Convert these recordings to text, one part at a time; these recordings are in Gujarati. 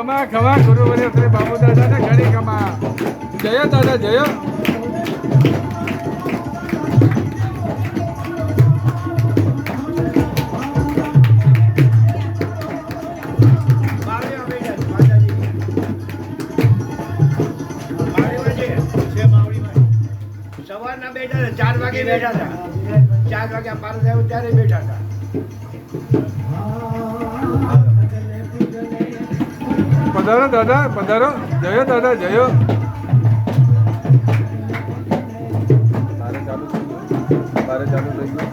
ખમા ખમા ગુરુવર્ય શ્રી બાબુ દાદાને ઘણી ખમા. જય દાદા જય. સવારના બેઠા હતા 4 વાગે બેઠા હતા 4 વાગ્યા પાર થયો ત્યારે બેઠા હતા. પધારો દાદા પધારો. જય દાદા જય. બારે ચાલુ થઈ ગયું.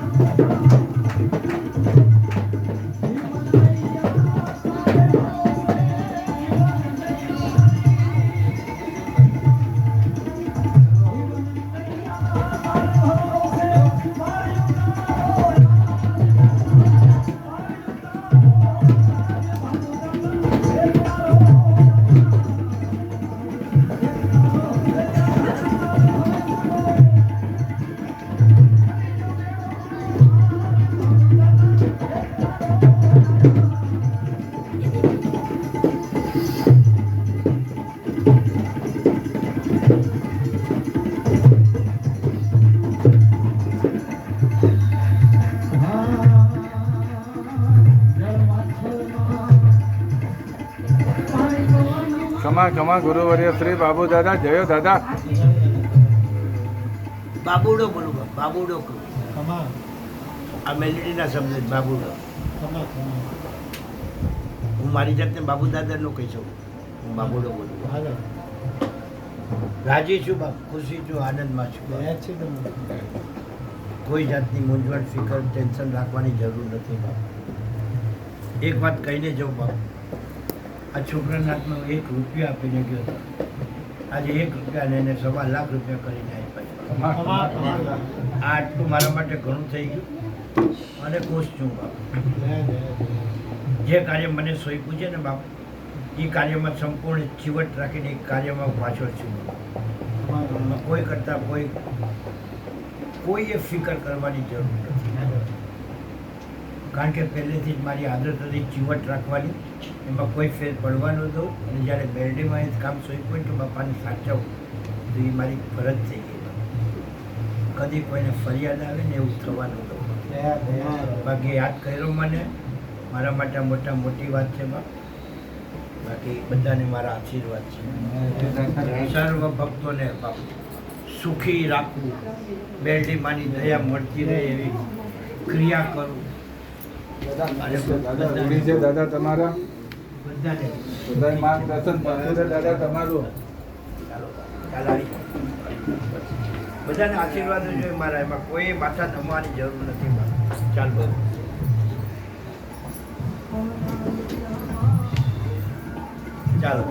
ખમા ખમા ગુરુવર્ય શ્રી બાબુ દાદા જય દાદા. બાબુડો બોલું બાબુડો આ મેલેડીના શબ્દ છે, બાબુડો. હું મારી જાતને બાબુ દાદાનો કહી શકું. હું બાબુડો બોલું. રાજી છું બાપ, ખુશી છું, આનંદમાં છું. કોઈ જાતની મૂંઝવણ ફિકર ટેન્શન રાખવાની જરૂર નથી બાપ. એક વાત કહીને જાઉં બાપ, આ છોકરાના હાથમાં 1 રૂપિયો આપીને ગયો હતો. આજે 1 રૂપિયાને એને 1.25 લાખ રૂપિયા કરીને આપ્યા. આ આટલું મારા માટે ઘણું થઈ ગયું અને ખુશ છું બાપ. જે કાર્ય મને સોંપ્યું છે ને બાપ, એ કાર્યમાં સંપૂર્ણ ચીવટ રાખીને એ કાર્યમાં પાછળ છું. કોઈ કરતાં કોઈએ ફિકર કરવાની જરૂર નથી. કારણ કે પહેલેથી જ મારી આદત હતી ચીવટ રાખવાની, એમાં કોઈ ફેર પડવાનો હતો. અને જ્યારે બેરડીમાં એ કામ સોંપ્યું તો બાપાને સાચવવું તો એ મારી ફરજ થઈ ગઈ. કદી કોઈને ફરિયાદ આવે ને એવું થવાનું હતું. બાકી યાદ કર્યો મને, મારા માટે મોટી વાત છે બાપ. બાકી બધાને મારા આશીર્વાદ છે. સર્વ ભક્તોને બાપ સુખી રાખવું, બેરડી માની દયા મળતી રહે એવી ક્રિયા કરું. દાદા તમારા માર્ગદર્શન દાદા તમારું. બધાને આશીર્વાદ જોઈએ મારા. એમાં કોઈ માથા નમવાની જરૂર નથી. ચાલ બહુ ચાલો.